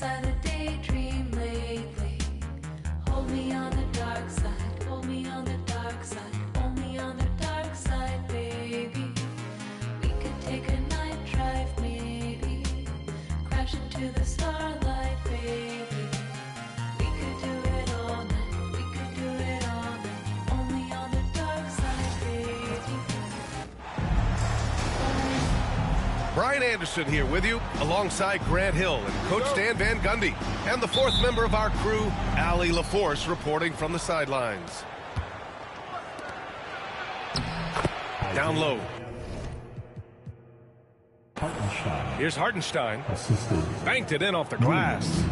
silent daydream lately. Hold me on the dark side, hold me on the dark side, only on the dark side, baby. We could take a night drive, maybe, crash into the starlight, baby. We could do it all night, we could do it all night, only on the dark side, baby. Brian Anderson here with you, alongside Grant Hill and Coach Dan Van Gundy, and the fourth member of our crew, Allie LaForce, reporting from the sidelines. Down low. Here's Hartenstein. Banked it in off the glass.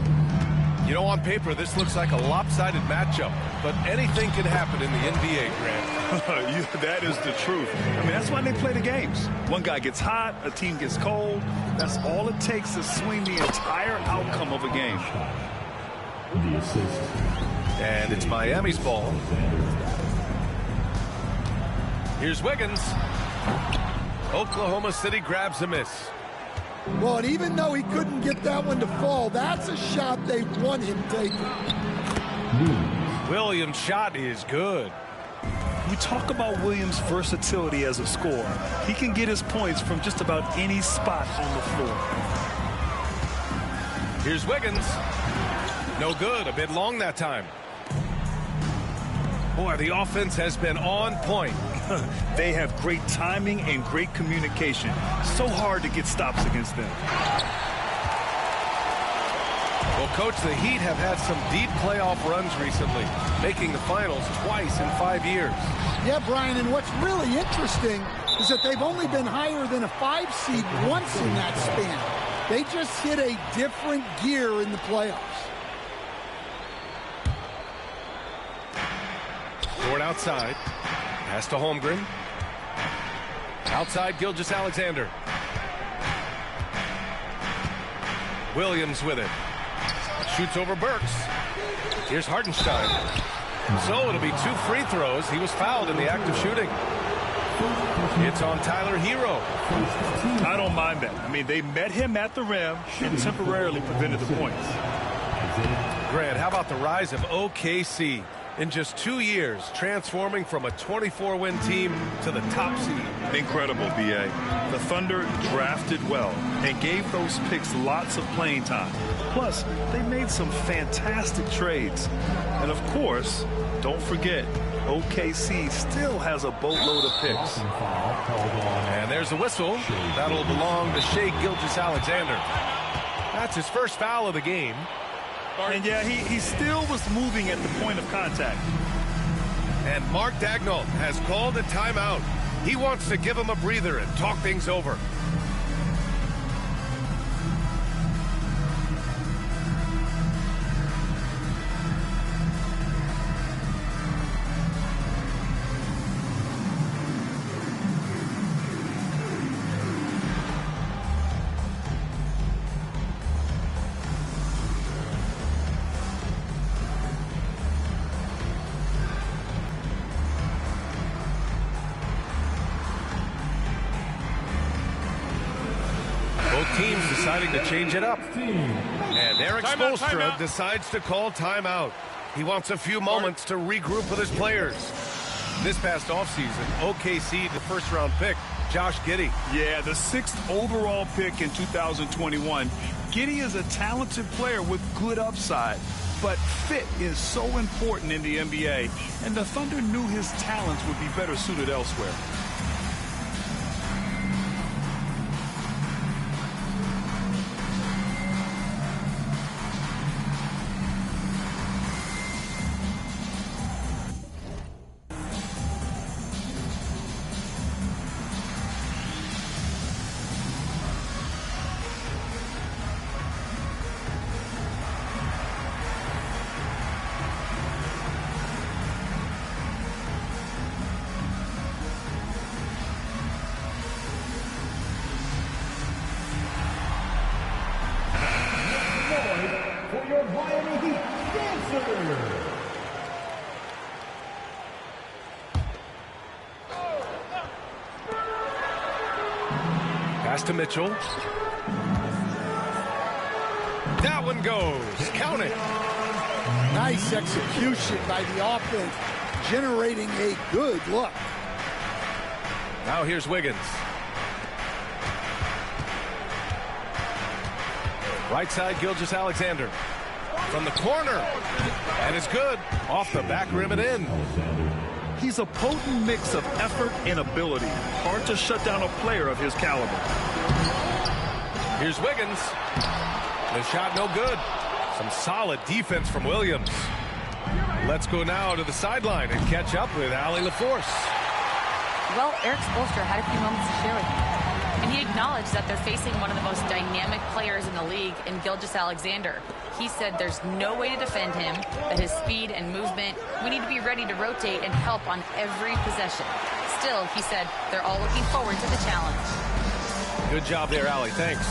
You know, on paper, this looks like a lopsided matchup, but anything can happen in the NBA, Grant. That is the truth. I mean, that's why they play the games. One guy gets hot, a team gets cold. That's all it takes to swing the entire outcome of a game. And it's Miami's ball. Here's Wiggins. Oklahoma City grabs a miss. Well, and even though he couldn't get that one to fall, that's a shot they want him taking. Williams' shot is good. We talk about Williams' versatility as a scorer. He can get his points from just about any spot on the floor. Here's Wiggins. No good. A bit long that time. Boy, the offense has been on point. They have great timing and great communication. So hard to get stops against them. Well, Coach, the Heat have had some deep playoff runs recently, making the finals twice in 5 years. Yeah, Brian, and what's really interesting is that they've only been higher than a 5 seed once in that span. They just hit a different gear in the playoffs. Ford outside. Pass to Holmgren. Outside, Gilgeous-Alexander. Williams with it. Shoots over Burks. Here's Hartenstein. So it'll be 2 free throws. He was fouled in the act of shooting. It's on Tyler Hero. I don't mind that. I mean, they met him at the rim and temporarily prevented the points. Grant, how about the rise of OKC? In just 2 years, transforming from a 24-win team to the top seed. Incredible, B.A. The Thunder drafted well and gave those picks lots of playing time. Plus, they made some fantastic trades. And, of course, don't forget, OKC still has a boatload of picks. And there's the whistle. That'll belong to Shai Gilgeous-Alexander. That's his first foul of the game. And, yeah, he still was moving at the point of contact. And Mark Daigneault has called a timeout. He wants to give him a breather and talk things over. Teams deciding to change it up. And Eric Spoelstra decides to call timeout. He wants a few moments to regroup with his players. This past offseason, OKC, the first-round pick, Josh Giddey. Yeah, the 6th overall pick in 2021. Giddey is a talented player with good upside, but fit is so important in the NBA, and the Thunder knew his talents would be better suited elsewhere. Pass to Mitchell. That one goes. Count it. Nice execution by the offense, generating a good look. Now here's Wiggins. Right side, Gilgeous-Alexander. From the corner. And it's good. Off the back rim and in. He's a potent mix of effort and ability. Hard to shut down a player of his caliber. Here's Wiggins. The shot no good. Some solid defense from Williams. Let's go now to the sideline and catch up with Allie LaForce. Well, Eric Spoelstra had a few moments to share with me. And he acknowledged that they're facing one of the most dynamic players in the league in Gilgeous-Alexander. He said there's no way to defend him, that his speed and movement, we need to be ready to rotate and help on every possession. Still, he said they're all looking forward to the challenge. Good job there, Allie. Thanks.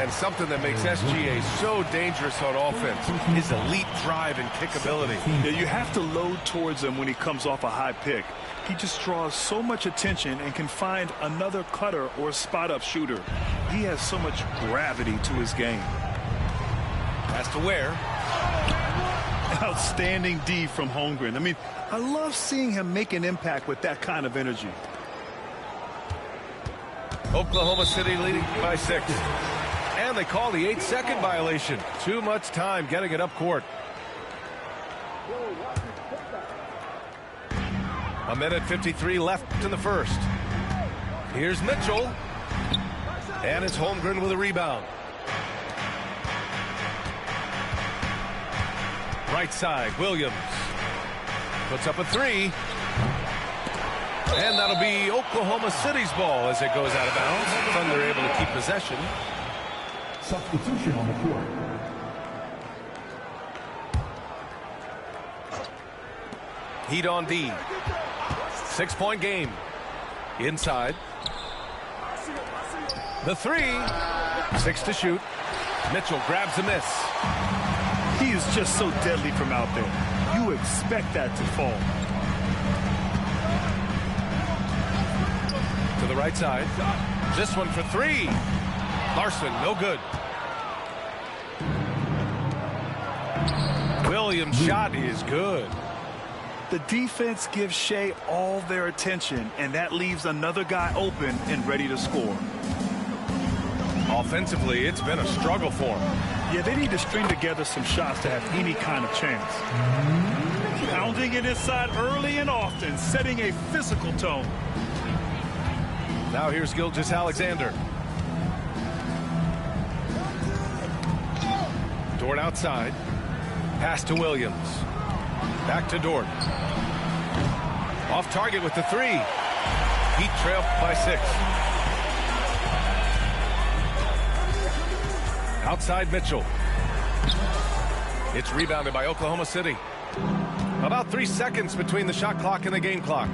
And something that makes SGA so dangerous on offense is elite drive and kick ability. Yeah, you have to load towards him when he comes off a high pick. He just draws so much attention and can find another cutter or spot-up shooter. He has so much gravity to his game. Has to wear. Outstanding D from Holmgren. I mean, I love seeing him make an impact with that kind of energy. Oklahoma City leading by 6. And they call the 8-second violation. Too much time getting it up court. A minute 53 left in the first. Here's Mitchell. And it's Holmgren with a rebound. Right side, Williams. Puts up a 3. And that'll be Oklahoma City's ball as it goes out of bounds. Thunder able to keep possession. Substitution on the court. Heat on D. 6-point game. Inside. The 3. 6 to shoot. Mitchell grabs a miss. He is just so deadly from out there. You expect that to fall. To the right side. This one for 3. Larson, no good. Williams' shot is good. The defense gives Shea all their attention, and that leaves another guy open and ready to score. Offensively, it's been a struggle for him. Yeah, they need to string together some shots to have any kind of chance. Pounding it inside early and often, setting a physical tone. Now here's Gilgeous-Alexander. Dort outside. Pass to Williams. Back to Dort. Off target with the 3. Heat trail by 6. Outside Mitchell. It's rebounded by Oklahoma City. About 3 seconds between the shot clock and the game clock.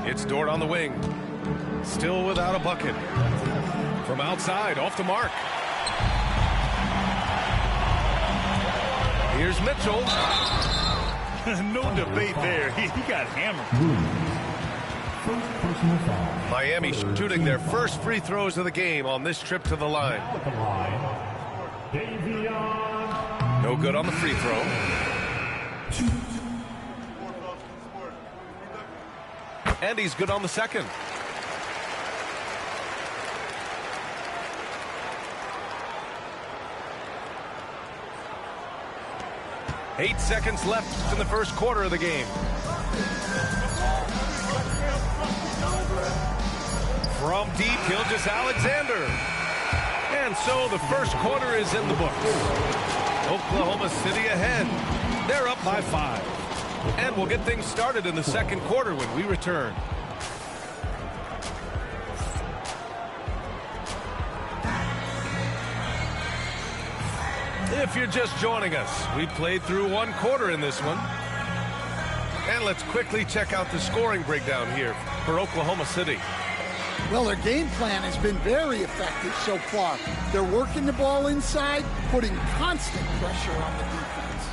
It's Dort on the wing. Still without a bucket. From outside, off the mark. Here's Mitchell. No debate there. He got hammered. Miami shooting their first free throws of the game on this trip to the line. No good on the free throw. And he's good on the second. Eight seconds left in the first quarter of the game. From deep, Gilgeous-Alexander. And so the first quarter is in the books. Oklahoma City ahead. They're up by 5. And we'll get things started in the second quarter when we return. If you're just joining us, we played through 1 quarter in this one. And let's quickly check out the scoring breakdown here for Oklahoma City. Well, their game plan has been very effective so far. They're working the ball inside, putting constant pressure on the defense.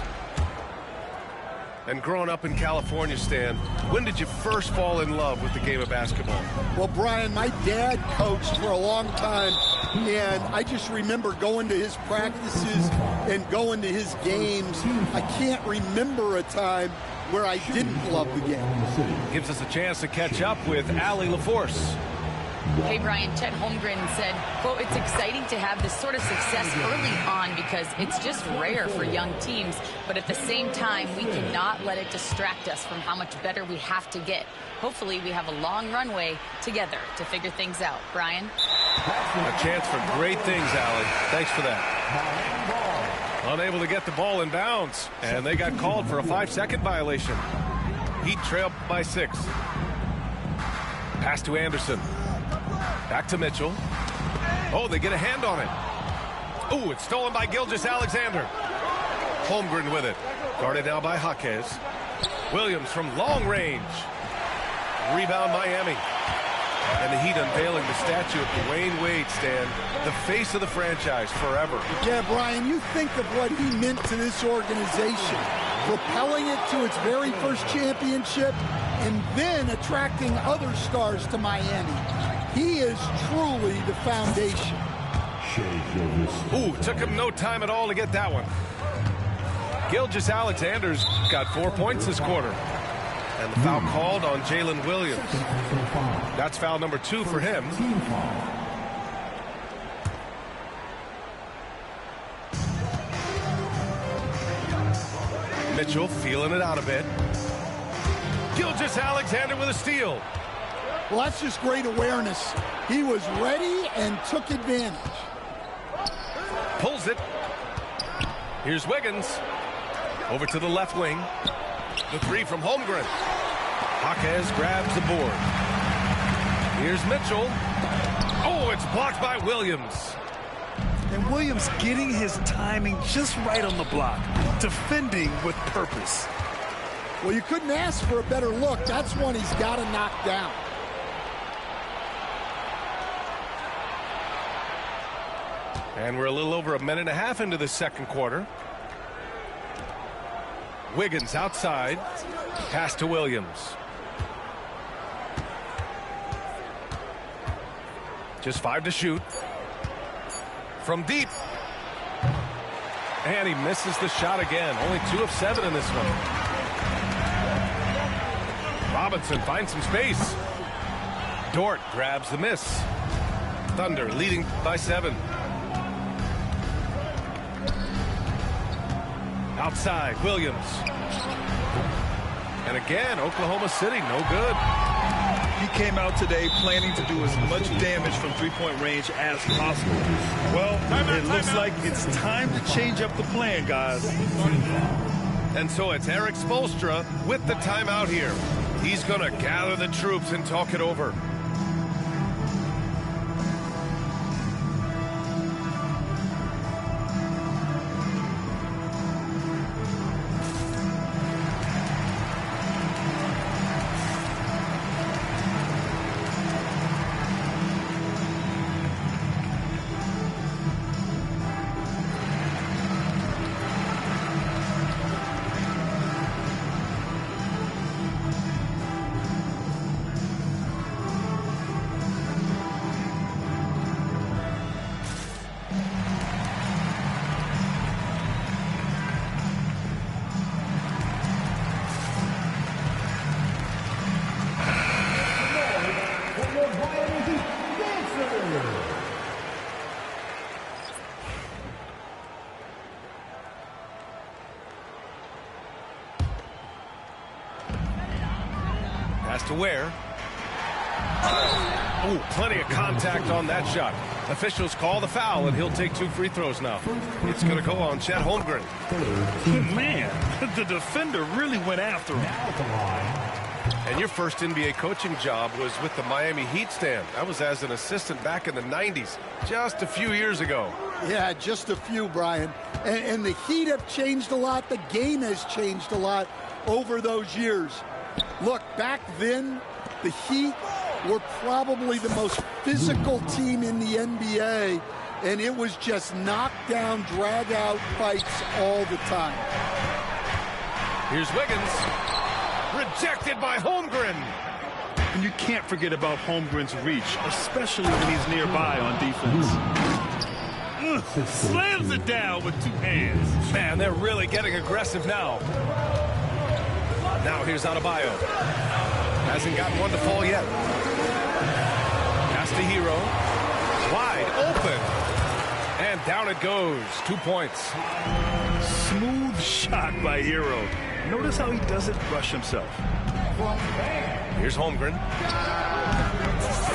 And growing up in California, Stan, when did you first fall in love with the game of basketball? Well, Brian, my dad coached for a long time, and I just remember going to his practices and going to his games. I can't remember a time where I didn't love the game. Gives us a chance to catch up with Allie LaForce. Hey, Brian, Chet Holmgren said, quote, it's exciting to have this sort of success early on because it's just rare for young teams. But at the same time, we cannot let it distract us from how much better we have to get. Hopefully, we have a long runway together to figure things out. Brian? A chance for great things, Allie. Thanks for that. Unable to get the ball in bounds. And they got called for a 5-second violation. Heat trailed by 6. Pass to Anderson. Back to Mitchell. Oh, they get a hand on it. Oh, it's stolen by Gilgeous-Alexander. Holmgren with it. Guarded now by Jaquez. Williams from long range. Rebound Miami. And the Heat unveiling the statue of Dwayne Wade, Stan, the face of the franchise forever. Yeah, Brian, you think of what he meant to this organization, propelling it to its very first championship and then attracting other stars to Miami. He is truly the foundation. Ooh, took him no time at all to get that one. Gilgeous-Alexander's got 4 points this quarter. And the foul called on Jalen Williams. That's foul number 2 for him. Mitchell feeling it out a bit. Gilgeous-Alexander with a steal. Well, that's just great awareness. He was ready and took advantage. Pulls it. Here's Wiggins. Over to the left wing. The 3 from Holmgren. Jaquez grabs the board. Here's Mitchell. Oh, it's blocked by Williams. And Williams getting his timing just right on the block. Defending with purpose. Well, you couldn't ask for a better look. That's one he's got to knock down. And we're a little over a minute and a half into the second quarter. Wiggins outside. Pass to Williams. Just 5 to shoot. From deep. And he misses the shot again. Only 2 of 7 in this one. Robinson finds some space. Dort grabs the miss. Thunder leading by 7. Outside, Williams. And again, Oklahoma City, no good. He came out today planning to do as much damage from three-point range as possible. Well, it looks like it's time to change up the plan, guys. And so it's Eric Spoelstra with the timeout here. He's going to gather the troops and talk it over. To Ware. Oh, plenty of contact on that shot. Officials call the foul, and he'll take 2 free throws now. It's going to go on Chet Holmgren. Man, the defender really went after him. And your first NBA coaching job was with the Miami Heat, Stan. That was as an assistant back in the 90s, just a few years ago. Yeah, just a few, Brian. And the Heat have changed a lot. The game has changed a lot over those years. Look, back then, the Heat were probably the most physical team in the NBA, and it was just knockdown, drag-out fights all the time. Here's Wiggins. Rejected by Holmgren. And you can't forget about Holmgren's reach, especially when he's nearby on defense. Slams it down with two hands. Man, they're really getting aggressive now. Now here's Adebayo. Hasn't gotten one to fall yet. Pass to Hero. Wide open. And down it goes. 2 points. Smooth shot by Hero. Notice how he doesn't rush himself. Here's Holmgren.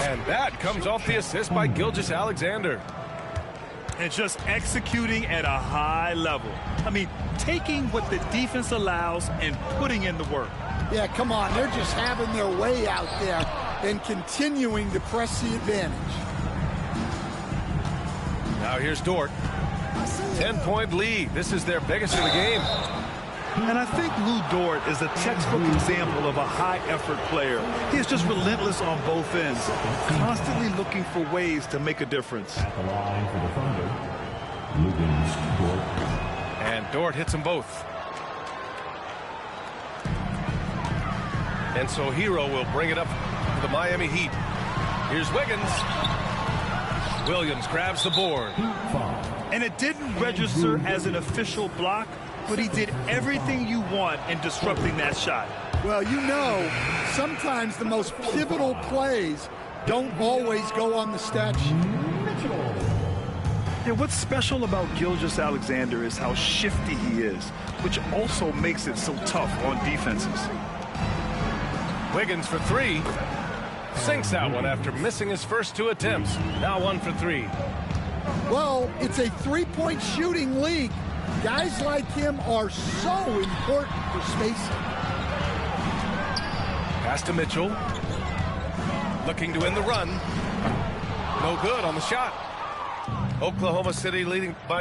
And that comes off the assist by Gilgeous-Alexander. And just executing at a high level. I mean, taking what the defense allows and putting in the work. Yeah, come on. They're just having their way out there and continuing to press the advantage. Now here's Dort. 10-point lead. This is their biggest of the game. And I think Lou Dort is a textbook example of a high-effort player. He is just relentless on both ends, constantly looking for ways to make a difference. At the line for the Thunder, Wiggins, Dort. And Dort hits them both. And so Hero will bring it up to the Miami Heat. Here's Wiggins. Williams grabs the board. And it didn't register as an official block, but he did everything you want in disrupting that shot. Well, you know, sometimes the most pivotal plays don't always go on the stat sheet. And what's special about Gilgeous-Alexander is how shifty he is, which also makes it so tough on defenses. Wiggins for three. Sinks that one after missing his first 2 attempts. Now 1 for 3. Well, it's a three-point shooting league. Guys like him are so important for spacing. Pass to Mitchell. Looking to end the run. No good on the shot. Oklahoma City leading by